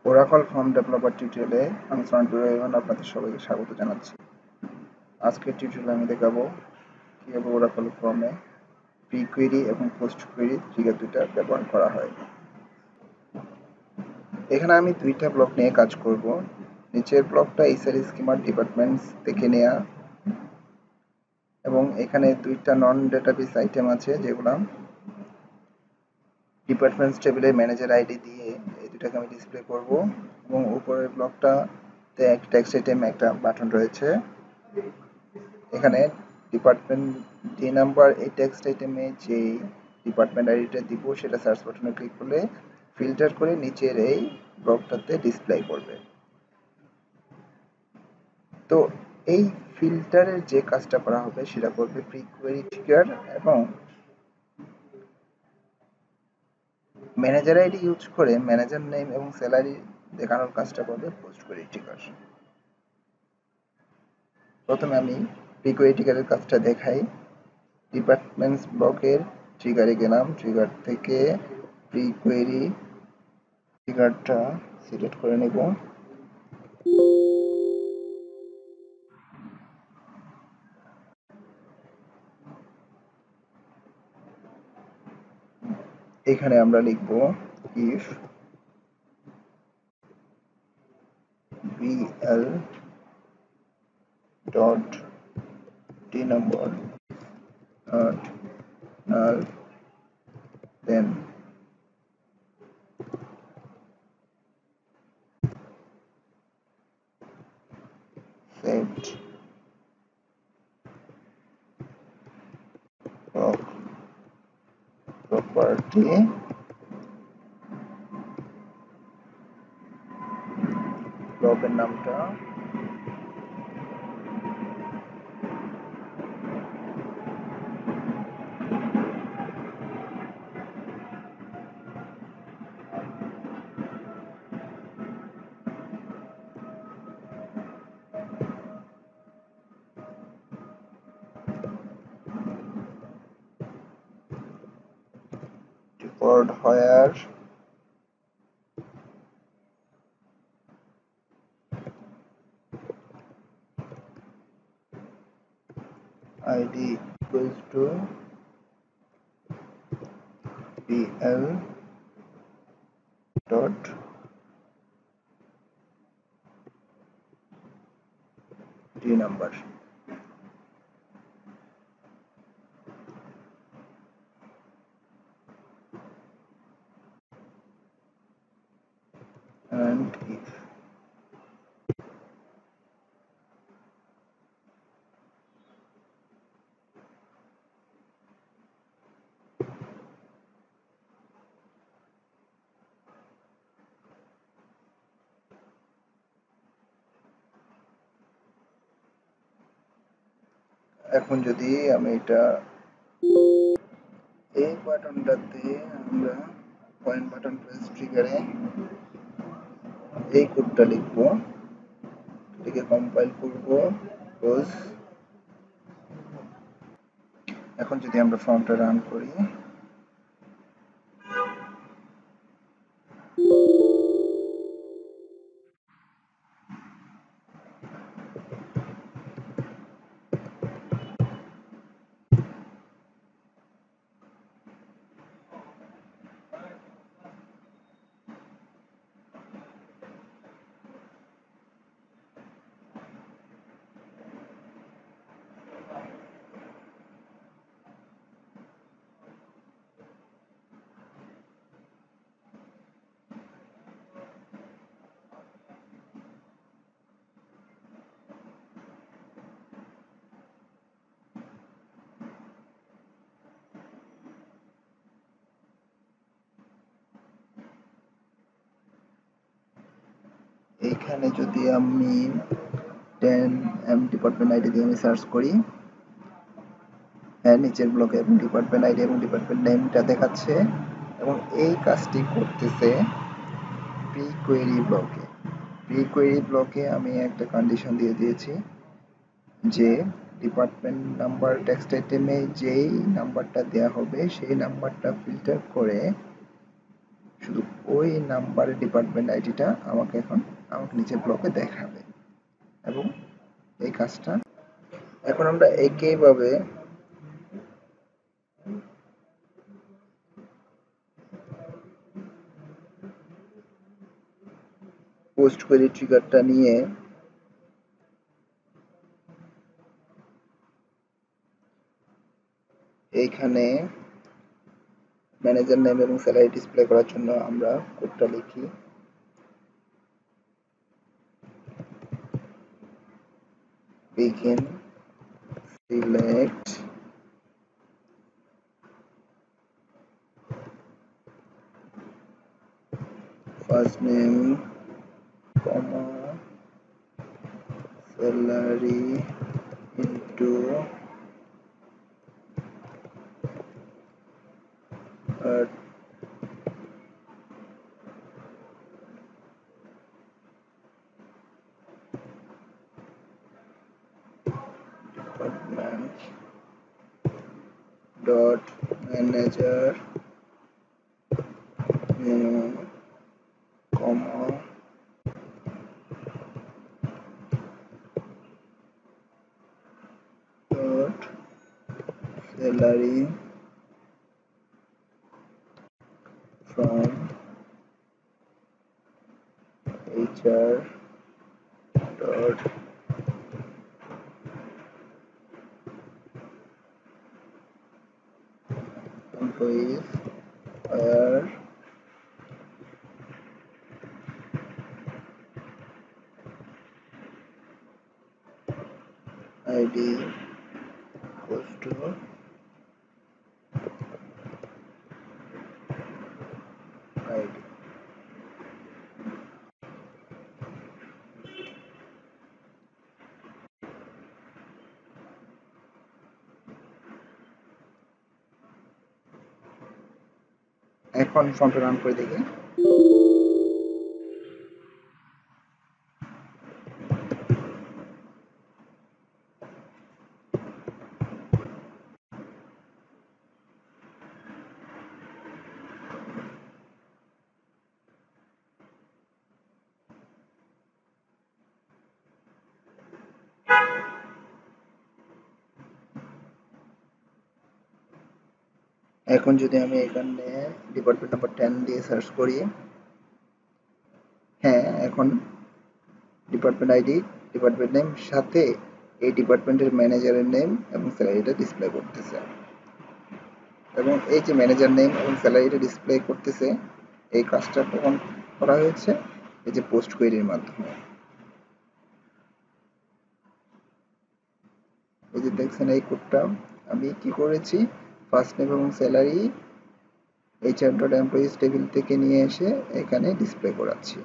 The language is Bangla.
ওরাকল ফর্ম ডেভেলপার টিউটোরিয়ালে আমি সোনান আপনাদের সবাইকে স্বাগত জানাচ্ছি। আজকের টিউটোরিয়ালে আমি দেখাবো কিভাবে ওরাকল ফর্মে প্রি কোয়েরি এবং পোস্ট কোয়েরি ট্রিগার দুইটা ব্যবহার করা হয়। এখানে আমি দুইটা ব্লক নিয়ে কাজ করব। নিচের ব্লকটা এইচআর স্কিমার ডিপার্টমেন্টস থেকে নেয়া, এবং এখানে দুইটা নন ডেটাবেস আইটেম আছে যেগুলো ডিপার্টমেন্টস টেবিলে ম্যানেজার আইডি দিয়ে এই দুটাকে আমি ডিসপ্লে করব। এবং উপরের ব্লকটাতে একটা টেক্সট আইটেম একটা বাটন রয়েছে। এখানে ডিপার্টমেন্ট ডি নাম্বার এই টেক্সট আইটেমে যে ডিপার্টমেন্ট আইডিটা দিব সেটা সার্চ বাটনে ক্লিক করলে ফিল্টার করে নিচের এই ব্লকটাতে ডিসপ্লে করবে। তো এই ফিল্টারের যে কাজটা করা হবে সেটা করবে প্রি কোয়েরি ট্রিগার, এবং ম্যানেজার আইডি ইউজ করে ম্যানেজার নেম এবং স্যালারি দেখানোর কাজটা করবে পোস্ট কোয়েরি ট্রিগার। প্রথমে আমি প্রি কোয়েরি ট্রিগারের কাজটা দেখাই। ডিপার্টমেন্টস ব্লকের ট্রিগারে গেলাম, ট্রিগার থেকে প্রি কোয়েরি ট্রিগারটা সিলেক্ট করে নেব। এখানে আমরা লিখব if bl dot d number not null, then set property ব্লকের নামটা default where id equals to bl dot d number, and if এখন যদি আমি এটা এই বাটনটাতে আমরা পয়েন্ট বাটন প্রেস ট্রিগারে এই কোডটা লিখব, এটাকে কম্পাইল করব, ক্লোজ। এখন যদি আমরা ফর্মটা রান করি, এইখানে যদি আমি 10 ডিপার্টমেন্ট আইডি দিয়ে আমি সার্চ করি, হ্যাঁ, নিচের ব্লকে এবং ডিপার্টমেন্ট আইডি এবং ডিপার্টমেন্ট নেমটা দেখাচ্ছে, এবং এই কাজটি করতেছে প্রি কোয়েরি ব্লকে। প্রি কোয়েরি ব্লকে আমি একটা কন্ডিশন দিয়ে দিয়েছি যে ডিপার্টমেন্ট নাম্বার টেক্সট আইটেমে যেই নাম্বারটা দেওয়া হবে সেই নাম্বারটা ফিল্টার করে শুধু ওই নাম্বারের ডিপার্টমেন্ট আইডিটা আমাকে নিচের ব্লকে দেখাবে এবং এই কাজটা এখন আমরা একইভাবে পোস্ট কোয়েরি ট্রিগারটা নিয়ে এইখানে ম্যানেজার নেম এবং স্যালারি ডিসপ্লে করার জন্য আমরা কোডটা লিখি begin select first name comma salary into department dot manager name comma dot salary from HR dot employees where ID equals to ID. এখন ফর্মটা রান করে দেখি এখন যদি আমি এখানে ডিপার্টমেন্ট নাম্বার 10 দিয়ে সার্চ করি হ্যাঁ এখন ডিপার্টমেন্ট আইডি ডিপার্টমেন্ট নেম সাথে এই ডিপার্টমেন্টের ম্যানেজারের নেম এবং স্যালারিটা ডিসপ্লে করতেছে এবং এই যে ম্যানেজার নেম এবং স্যালারিটা ডিসপ্লে করতেছে এই কাজটা কখন করা হয়েছে এই যে পোস্ট কোয়েরির মাধ্যমে এই যে দেখছেন এই কোডটা আমি কি করেছি ফার্স্ট নেম এবং স্যালারি HR.employees টেবিল থেকে নিয়ে এসে এখানে ডিসপ্লে করাচ্ছি